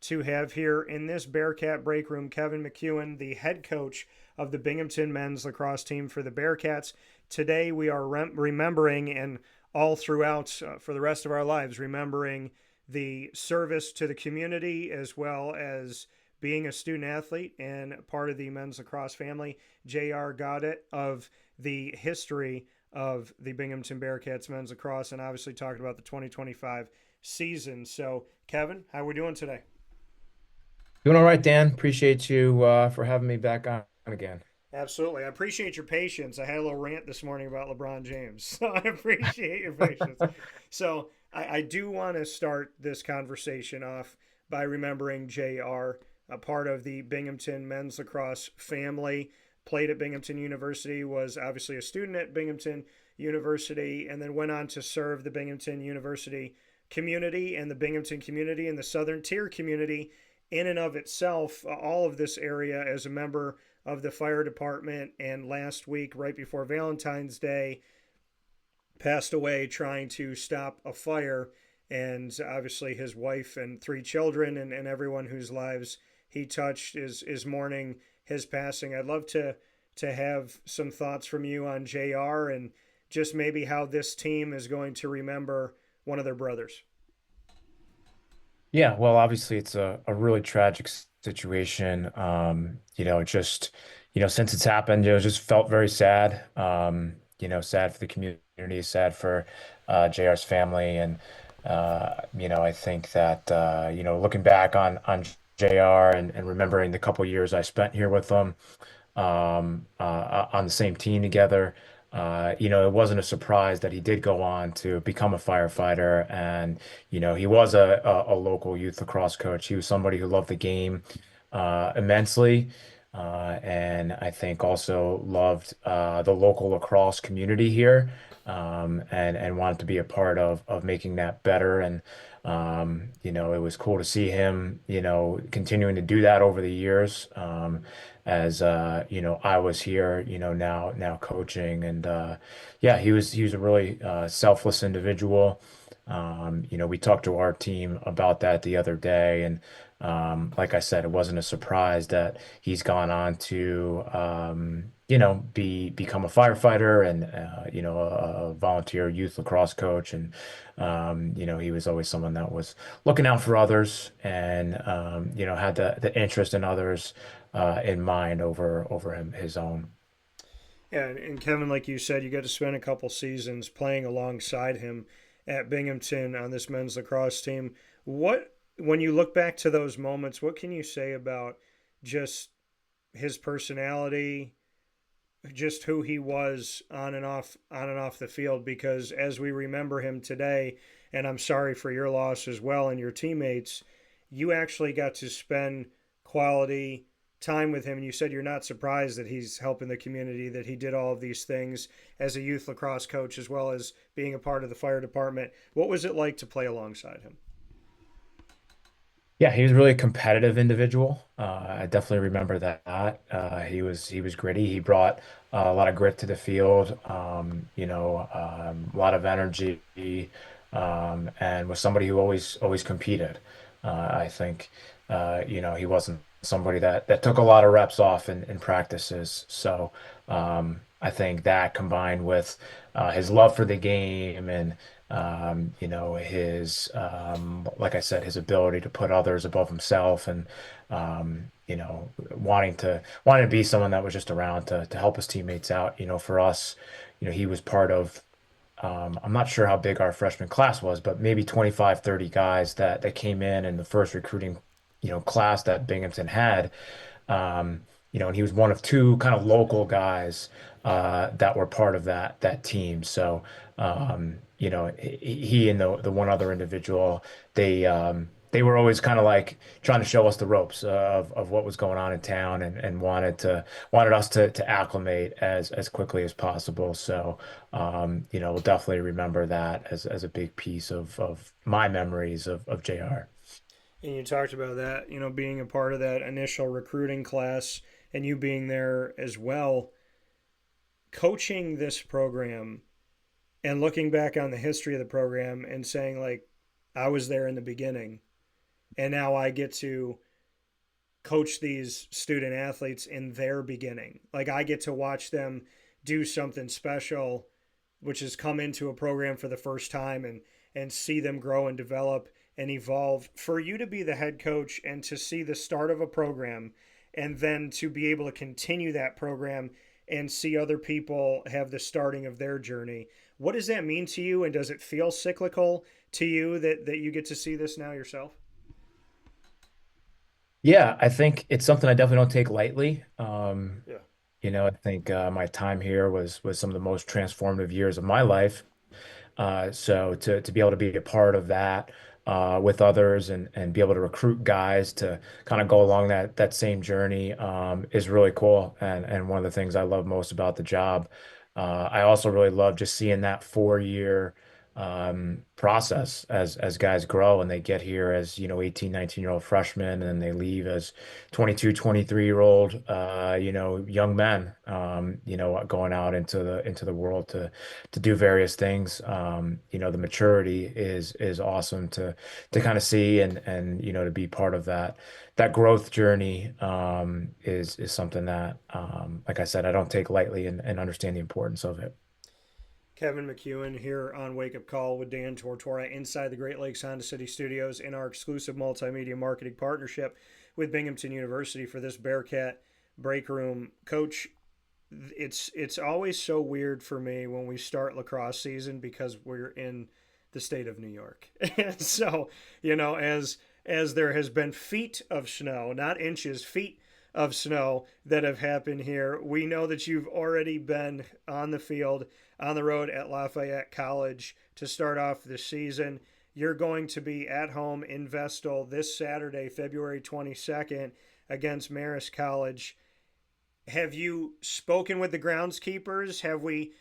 to have here in this Bearcat Breakroom Kevin McKeown, the head coach of the Binghamton men's lacrosse team for the Bearcats. Today we are remembering, and all throughout for the rest of our lives, remembering the service to the community as well as being a student athlete and part of the men's lacrosse family. J.R. Gaudet of the history of the Binghamton Bearcats men's lacrosse, and obviously talking about the 2025 season. So, Kevin, how are we doing today? Doing all right, Dan. Appreciate you for having me back on again. Absolutely. I appreciate your patience. I had a little rant this morning about LeBron James, so I appreciate your patience. So, I do want to start this conversation off by remembering JR, a part of the Binghamton men's lacrosse family, played at Binghamton University, was obviously a student at Binghamton University, and then went on to serve the Binghamton University community and the Binghamton community and the Southern Tier community in and of itself, all of this area as a member of the fire department. And last week, right before Valentine's Day, passed away trying to stop a fire. And obviously, his wife and three children and everyone whose lives he touched is mourning his passing. I'd love to have some thoughts from you on JR and just maybe how this team is going to remember one of their brothers. Yeah, well, obviously it's a really tragic situation. Since it's happened, it just felt very sad. Sad for the community, sad for JR's family. And I think that looking back on JR and remembering the couple years I spent here with them, on the same team together. It wasn't a surprise that he did go on to become a firefighter, and he was a local youth lacrosse coach. He was somebody who loved the game immensely, and I think also loved the local lacrosse community here, and wanted to be a part of making that better. And it was cool to see him, continuing to do that over the years. As I was here, now coaching, and yeah, he was a really selfless individual. We talked to our team about that the other day, and like I said, it wasn't a surprise that he's gone on to become a firefighter and a volunteer youth lacrosse coach. And he was always someone that was looking out for others, and had the interest in others in mind over his own. Yeah, and Kevin, like you said, you got to spend a couple seasons playing alongside him at Binghamton on this men's lacrosse team. When you look back to those moments, what can you say about just his personality, just who he was on and off the field? Because as we remember him today, and I'm sorry for your loss as well and your teammates, you actually got to spend quality time with him, and you said you're not surprised that he's helping the community, that he did all of these things as a youth lacrosse coach as well as being a part of the fire department. What was it like to play alongside him? Yeah, he was really a competitive individual. I definitely remember that. He was gritty. He brought a lot of grit to the field. A lot of energy, and was somebody who always competed. I think he wasn't somebody that took a lot of reps off in practices. So I think that combined with his love for the game and his like I said, his ability to put others above himself, and wanting to be someone that was just around to help his teammates out. For us, he was part of. I'm not sure how big our freshman class was, but maybe 25, 30 guys that came in the first recruiting, class that Binghamton had. And he was one of two kind of local guys that were part of that team. So, he and the one other individual, they were always kind of like trying to show us the ropes of what was going on in town, and wanted us to acclimate as quickly as possible. So, we'll definitely remember that as a big piece of my memories of JR. And you talked about that, being a part of that initial recruiting class and you being there as well. Coaching this program and looking back on the history of the program and saying, like, I was there in the beginning and now I get to coach these student athletes in their beginning. Like I get to watch them do something special, which is come into a program for the first time and see them grow and develop and evolve. For you to be the head coach and to see the start of a program and then to be able to continue that program and see other people have the starting of their journey. What does that mean to you? And does it feel cyclical to you that you get to see this now yourself? Yeah, I think it's something I definitely don't take lightly. Yeah. I think my time here was some of the most transformative years of my life. So to be able to be a part of that with others and be able to recruit guys to kind of go along that same journey is really cool. And one of the things I love most about the job. I also really love just seeing that 4 year process as guys grow and they get here as 18, 19-year-old freshmen and they leave as 22, 23-year-old young men going out into the world to do various things. The maturity is awesome to kind of see and to be part of that growth journey is something that like I said, I don't take lightly and understand the importance of it. Kevin McKeown here on Wake Up Call with Dan Tortora inside the Great Lakes Honda City Studios in our exclusive multimedia marketing partnership with Binghamton University for this Bearcat Breakroom. Coach, it's always so weird for me when we start lacrosse season because we're in the state of New York. And so, as there has been feet of snow, not inches, feet of snow that have happened here. We know that you've already been on the field, on the road at Lafayette College to start off the season. You're going to be at home in Vestal this Saturday, February 22nd, against Marist College. Have you spoken with the groundskeepers? Have we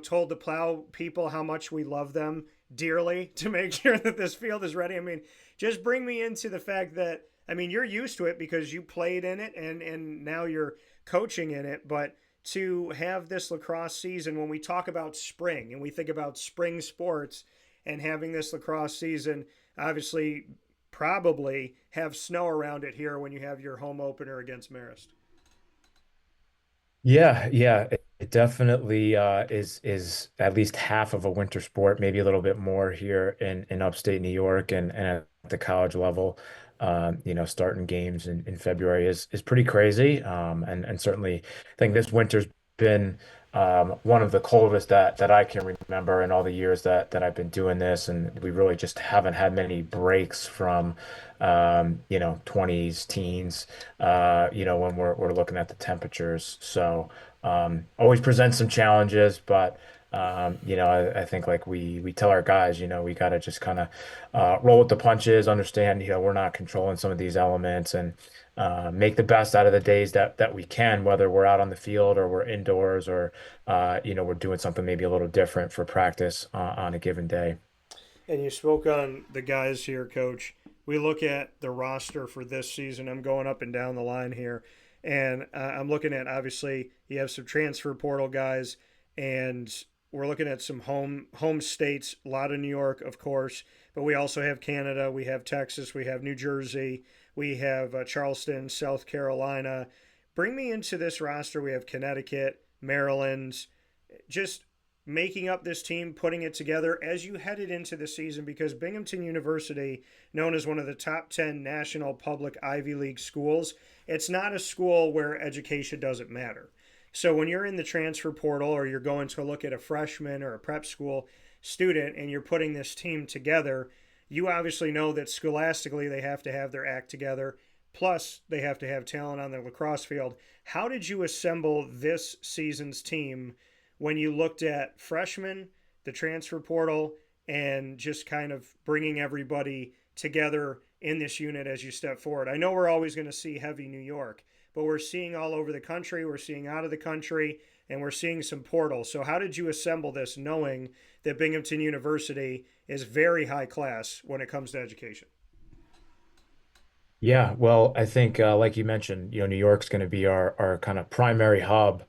told the plow people how much we love them dearly to make sure that this field is ready? I mean, just bring me into the fact that you're used to it because you played in it and now you're coaching in it, but to have this lacrosse season when we talk about spring and we think about spring sports and having this lacrosse season, obviously probably have snow around it here when you have your home opener against Marist. Yeah, yeah, it definitely is at least half of a winter sport, maybe a little bit more here in upstate New York and at the college level. Starting games in February is pretty crazy. And certainly I think this winter's been one of the coldest that I can remember in all the years that I've been doing this, and we really just haven't had many breaks from 20s, teens, when we're looking at the temperatures. So always presents some challenges, but I think like we tell our guys, we got to just kind of roll with the punches, understand, we're not controlling some of these elements and make the best out of the days that we can, whether we're out on the field or we're indoors or, we're doing something maybe a little different for practice on a given day. And you spoke on the guys here, Coach. We look at the roster for this season. I'm going up and down the line here, and I'm looking at obviously you have some transfer portal guys, and we're looking at some home states. A lot of New York, of course, but we also have Canada. We have Texas. We have New Jersey. We have Charleston, South Carolina. Bring me into this roster. We have Connecticut, Maryland. Just making up this team, putting it together as you headed into the season because Binghamton University, known as one of the top 10 national public Ivy League schools, it's not a school where education doesn't matter. So when you're in the transfer portal or you're going to look at a freshman or a prep school student and you're putting this team together, you obviously know that scholastically they have to have their act together. Plus, they have to have talent on the lacrosse field. How did you assemble this season's team when you looked at freshmen, the transfer portal, and just kind of bringing everybody together in this unit as you step forward? I know we're always going to see heavy New York, but we're seeing all over the country, we're seeing out of the country, and we're seeing some portals. So how did you assemble this knowing that Binghamton University is very high class when it comes to education? Yeah, well, I think like you mentioned, New York's going to be our kind of primary hub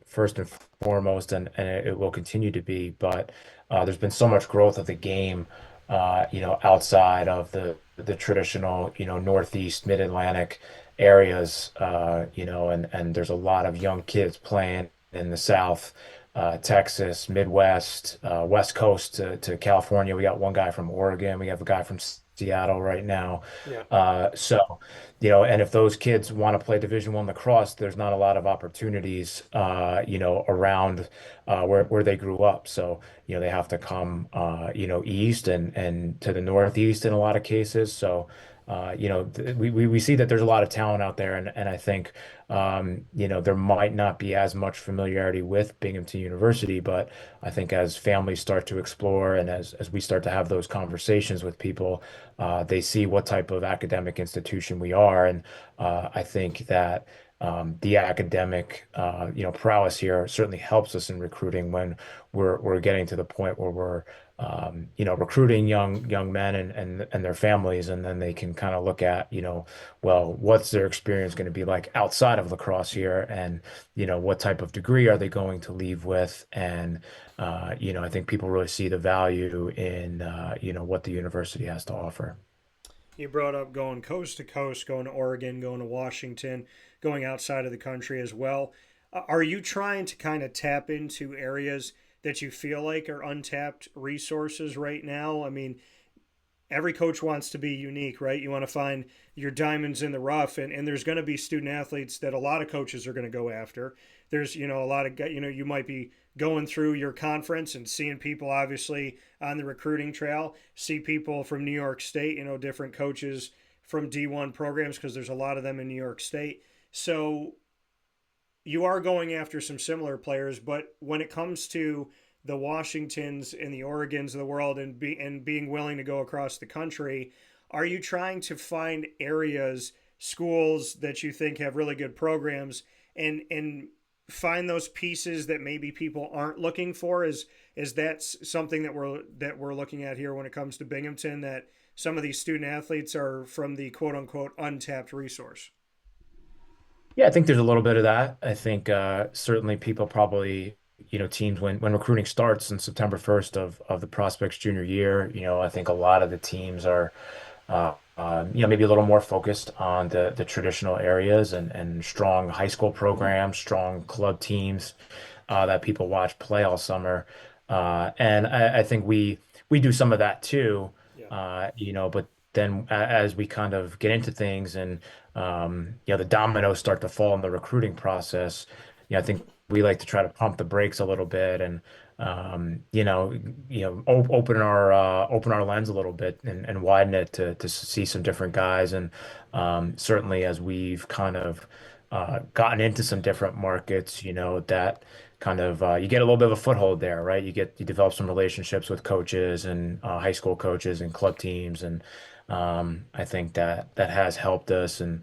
first and foremost, and it will continue to be. But there's been so much growth of the game, outside of the traditional, Northeast, Mid-Atlantic areas, and there's a lot of young kids playing in the South, Texas, Midwest, West Coast to California. We got one guy from Oregon. We have a guy from Seattle right now. Yeah. And if those kids want to play Division I lacrosse, there's not a lot of opportunities, around where they grew up. So, they have to come, east and to the Northeast in a lot of cases. So, we see that there's a lot of talent out there, and I think, there might not be as much familiarity with Binghamton University, but I think as families start to explore and as we start to have those conversations with people, they see what type of academic institution we are. And I think that the academic, prowess here certainly helps us in recruiting when we're getting to the point where we're, recruiting young men and their families, and then they can kind of look at, well, what's their experience going to be like outside of lacrosse here, and what type of degree are they going to leave with, and I think people really see the value in what the university has to offer. You brought up going coast to coast, going to Oregon, going to Washington, going outside of the country as well. Are you trying to kind of tap into areas that you feel like are untapped resources right now? I mean, every coach wants to be unique, right? You want to find your diamonds in the rough, and there's going to be student athletes that a lot of coaches are going to go after. There's, a lot of, you might be going through your conference and seeing people obviously on the recruiting trail, see people from New York State, different coaches from D1 programs, because there's a lot of them in New York State. So you are going after some similar players, but when it comes to the Washingtons and the Oregons of the world, and being willing to go across the country, are you trying to find areas, schools that you think have really good programs, and find those pieces that maybe people aren't looking for? Is that something that we're looking at here when it comes to Binghamton, that some of these student athletes are from the quote unquote untapped resource? Yeah, I think there's a little bit of that. I think certainly people probably, teams when recruiting starts on September 1st of the prospect's junior year, I think a lot of the teams are maybe a little more focused on the traditional areas and strong high school programs, strong club teams that people watch play all summer. And I think we do some of that too, Yeah. but then as we kind of get into things and the dominoes start to fall in the recruiting process, I think we like to try to pump the brakes a little bit and open our lens a little bit and widen it to see some different guys. And certainly as we've kind of gotten into some different markets, that kind of you get a little bit of a foothold there, right? You develop some relationships with coaches and high school coaches and club teams, and I think that has helped us. And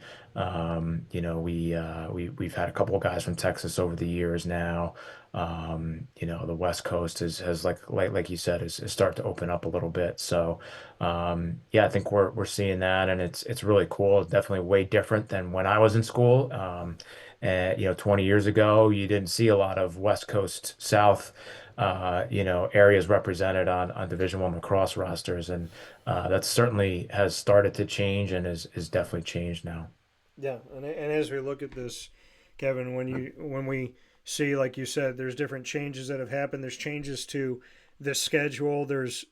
we've had a couple of guys from Texas over the years now. The West Coast has like you said is start to open up a little bit. So yeah, I think we're seeing that, and it's really cool. It's definitely way different than when I was in school. And 20 years ago, you didn't see a lot of West Coast South, areas represented on Division I lacrosse rosters, and that certainly has started to change and is definitely changed now. Yeah, and as we look at this, Kevin, when we see, like you said, there's different changes that have happened. There's changes to the schedule. There's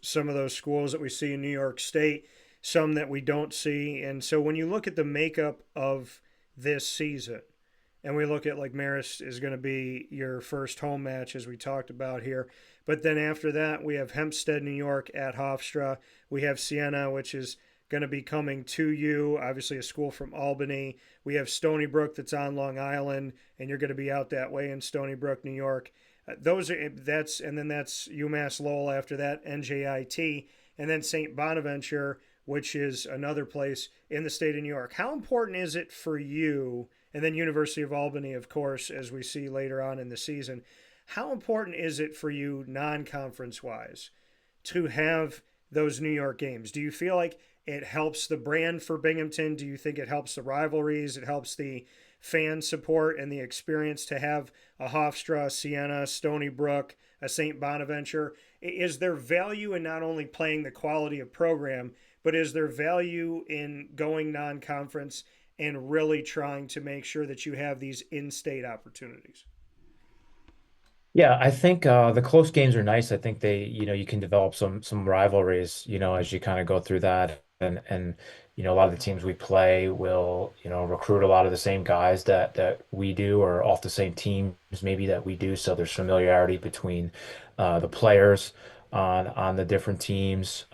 some of those schools that we see in New York State, some that we don't see. And so when you look at the makeup of this season, and we look at, like, Marist is going to be your first home match, as we talked about here. But then after that, we have Hempstead, New York at Hofstra. We have Siena, which is going to be coming to you, obviously a school from Albany. We have Stony Brook that's on Long Island, and you're going to be out that way in Stony Brook, New York. And then that's UMass Lowell after that, NJIT, and then St. Bonaventure, which is another place in the state of New York. How important is it for you, and then University of Albany, of course, as we see later on in the season, how important is it for you non-conference wise to have those New York games? Do you feel like it helps the brand for Binghamton? Do you think it helps the rivalries? It helps the fan support and the experience to have a Hofstra, Siena, Stony Brook, a St. Bonaventure. Is there value in not only playing the quality of program, but is there value in going non-conference and really trying to make sure that you have these in-state opportunities? Yeah, I think the close games are nice. I think you can develop some rivalries, as you kind of go through that. And a lot of the teams we play will, recruit a lot of the same guys that we do, or off the same teams maybe that we do. So there's familiarity between the players on the different teams.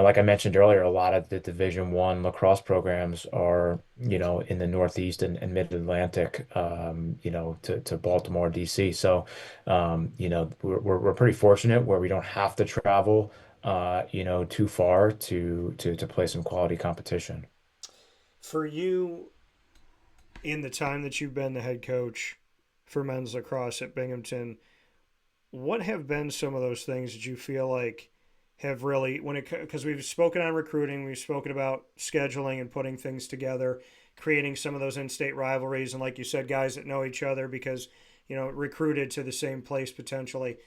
Like I mentioned earlier, a lot of the Division One lacrosse programs are, in the Northeast and Mid-Atlantic, to Baltimore, DC. So, we're pretty fortunate where we don't have to travel, too far to play some quality competition. For you, in the time that you've been the head coach for men's lacrosse at Binghamton, what have been some of those things that you feel like have really, when it, because we've spoken on recruiting, we've spoken about scheduling and putting things together, creating some of those in-state rivalries, and like you said, guys that know each other because recruited to the same place potentially.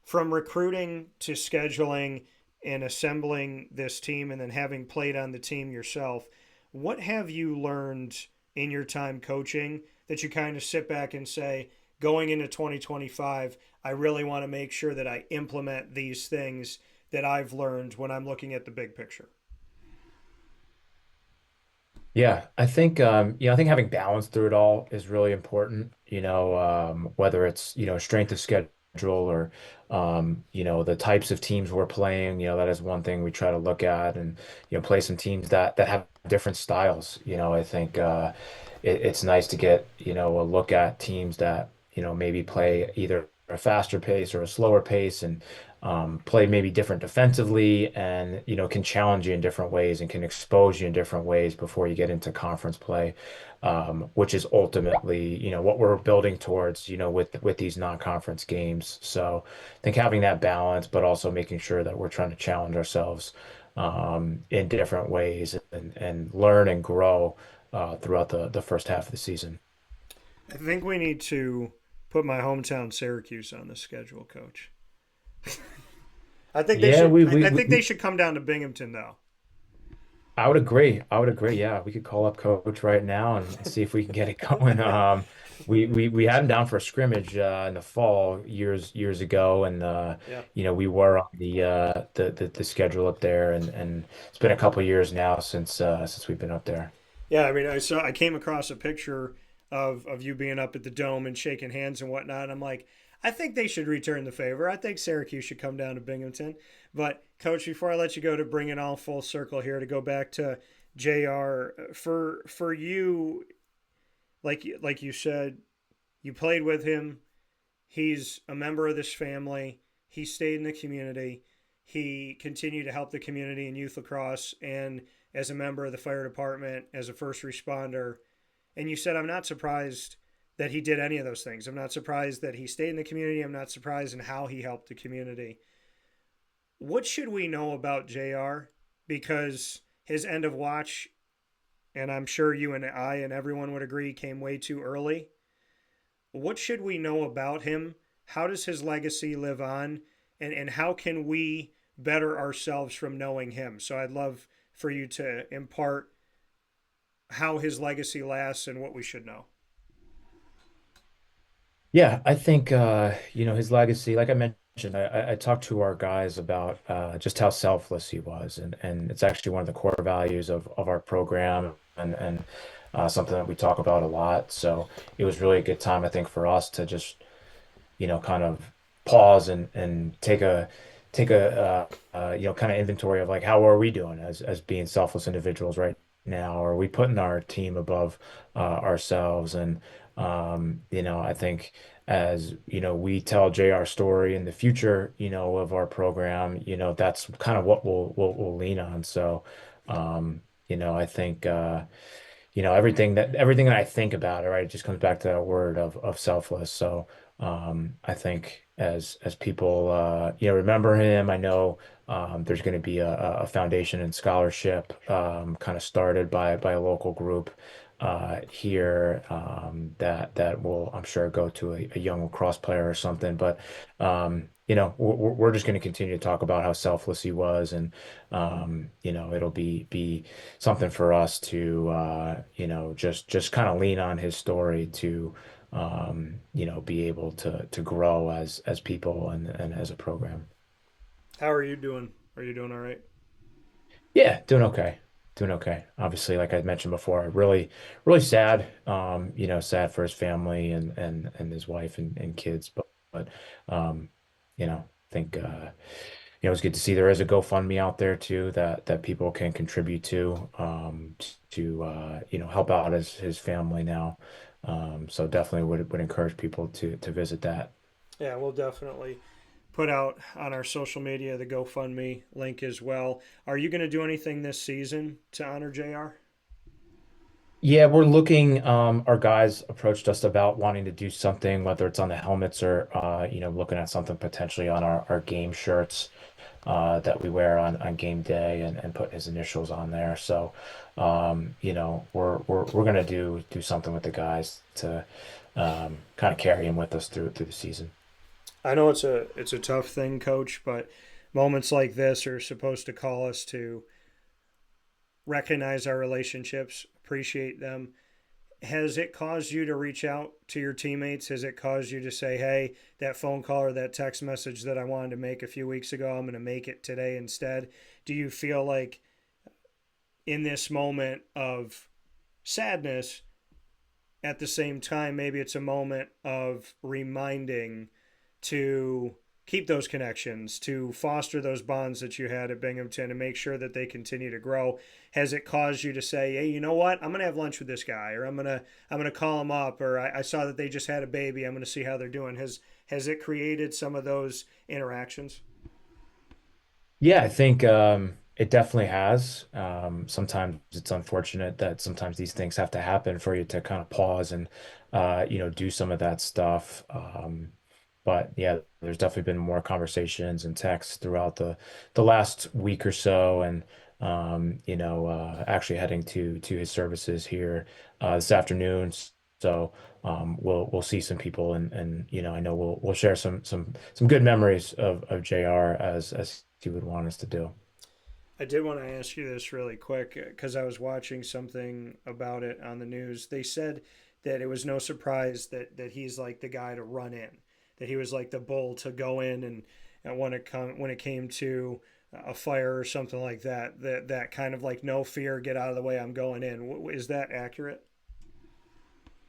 From recruiting to scheduling and assembling this team, and then having played on the team yourself, what have you learned in your time coaching that you kind of sit back and say, going into 2025, I really want to make sure that I implement these things that I've learned when I'm looking at the big picture? Yeah, I think having balance through it all is really important, whether it's, strength of schedule or, the types of teams we're playing, that is one thing we try to look at and, play some teams that have different styles. I think it's nice to get, a look at teams that, maybe play either a faster pace or a slower pace and play maybe different defensively and can challenge you in different ways and can expose you in different ways before you get into conference play, which is ultimately what we're building towards with these non-conference games. So I think having that balance, but also making sure that we're trying to challenge ourselves in different ways and learn and grow throughout the first half of the season. I think we need to put my hometown Syracuse on the schedule, Coach. I think they Yeah, should. we, I, we, I we, think they should come down to Binghamton, though. I would agree. I would agree. Yeah, we could call up coach right now and see if we can get it going. We had him down for a scrimmage in the fall years ago, and Yeah. we were on the schedule up there, and it's been a couple of years now since we've been up there. Yeah, I mean, I came across a picture of you being up at the dome and shaking hands and whatnot. I'm like, I think they should return the favor. I think Syracuse should come down to Binghamton. But Coach, before I let you go, to bring it all full circle here, to go back to Jr. For you, like you said, you played with him. He's a member of this family. He stayed in the community. He continued to help the community in youth lacrosse and as a member of the fire department, as a first responder. And you said, I'm not surprised that he did any of those things. I'm not surprised that he stayed in the community. I'm not surprised in how he helped the community. What should we know about JR? Because his end of watch, and I'm sure you and I and everyone would agree, came way too early. What should we know about him? How does his legacy live on? And how can we better ourselves from knowing him? So I'd love for you to impart how his legacy lasts and what we should know. Yeah, I think his legacy, like I mentioned, I talked to our guys about just how selfless he was, and it's actually one of the core values of our program and something that we talk about a lot. So it was really a good time, I think, for us to just kind of pause and take a kind of inventory of like how are we doing as being selfless individuals right now? Are we putting our team above ourselves? And I think as we tell JR story in the future, of our program, that's kind of what we'll lean on. So, I think everything that I think about it, right, it just comes back to that word of selfless. So I think as people remember him, I know there's going to be a foundation and scholarship kind of started by a local group here that will, I'm sure, go to a young lacrosse player or something. But we're just going to continue to talk about how selfless he was, and it'll be something for us to just kind of lean on his story to be able to grow as people and as a program. How are you doing? Are you doing all right? Yeah, doing okay. Doing okay. Obviously, like I mentioned before, really, really sad. Sad for his family and his wife and kids. But um, I think it's good to see there is a GoFundMe out there too that people can contribute to help out his family now. So definitely would encourage people to visit that. Yeah, we'll definitely put out on our social media the GoFundMe link as well. Are you going to do anything this season to honor JR? Yeah, we're looking. Our guys approached us about wanting to do something, whether it's on the helmets or looking at something potentially on our game shirts that we wear on game day and put his initials on there. So, we're gonna do something with the guys to kind of carry him with us through the season. I know it's a tough thing, coach, but moments like this are supposed to call us to recognize our relationships, appreciate them. Has it caused you to reach out to your teammates? Has it caused you to say, hey, that phone call or that text message that I wanted to make a few weeks ago, I'm going to make it today instead? Do you feel like in this moment of sadness, at the same time, maybe it's a moment of reminding to keep those connections, to foster those bonds that you had at Binghamton and make sure that they continue to grow? Has it caused you to say, hey, you know what? I'm gonna have lunch with this guy, or I'm gonna call him up, or I saw that they just had a baby. I'm gonna see how they're doing. Has it created some of those interactions? Yeah, I think it definitely has. Sometimes it's unfortunate that sometimes these things have to happen for you to kind of pause and do some of that stuff. But yeah, there's definitely been more conversations and texts throughout the last week or so, and actually heading to his services here this afternoon. So we'll see some people, and I know we'll share some good memories of JR as he would want us to do. I did want to ask you this really quick because I was watching something about it on the news. They said that it was no surprise that he's like the guy to run in, that he was like the bull to go in and when it came to a fire or something like that, that kind of like no fear, get out of the way, I'm going in. Is that accurate?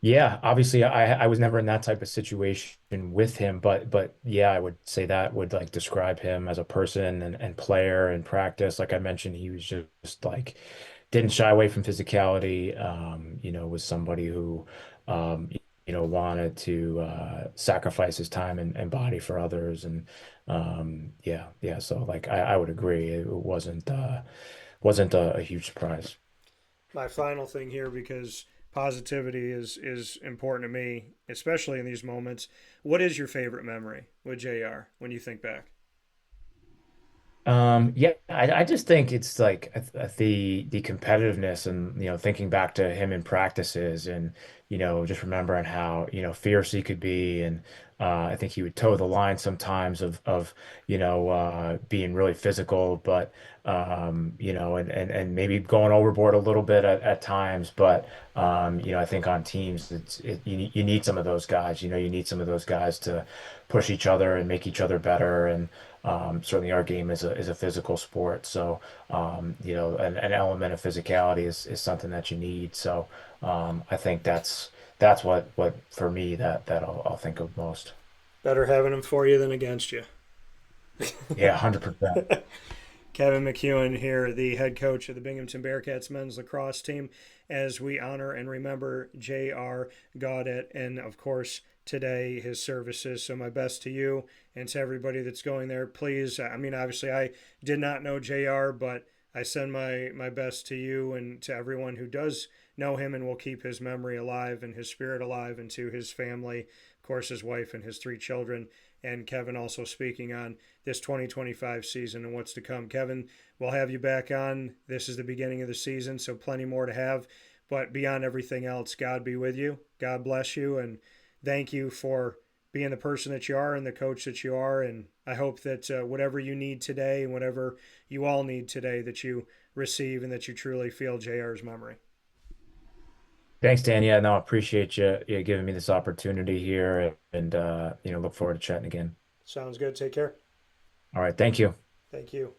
Yeah, obviously I was never in that type of situation with him, but yeah, I would say that would like describe him as a person and player and practice. Like I mentioned, he was just like didn't shy away from physicality, was somebody who wanted to sacrifice his time and body for others. And yeah, so like I would agree. It wasn't a huge surprise. My final thing here, because positivity is important to me, especially in these moments. What is your favorite memory with JR when you think back? Yeah, I just think it's like the competitiveness and thinking back to him in practices and just remembering how fierce he could be, and I think he would toe the line sometimes of being really physical, but and maybe going overboard a little bit at times. But I think on teams you need some of those guys. You need some of those guys to push each other and make each other better. And certainly our game is a physical sport, so an element of physicality is something that you need. So I think that's what for me that I'll think of most. Better having him for you than against you. Yeah, 100%. Kevin McKeown here, the head coach of the Binghamton Bearcats men's lacrosse team, as we honor and remember J.R. Gaudet and, of course, today his services. So, my best to you and to everybody that's going there. Please, I mean, obviously, I did not know J.R., but I send my best to you and to everyone who does know him and will keep his memory alive and his spirit alive, and to his family, of course, his wife and his three children. And Kevin also speaking on this 2025 season and what's to come. Kevin, we'll have you back on. This is the beginning of the season, so plenty more to have. But beyond everything else, God be with you. God bless you. And thank you for being the person that you are and the coach that you are. And I hope that whatever you need today and whatever you all need today, that you receive and that you truly feel JR's memory. Thanks, Dan. Yeah, no, I appreciate you giving me this opportunity here, and look forward to chatting again. Sounds good. Take care. All right, thank you. Thank you.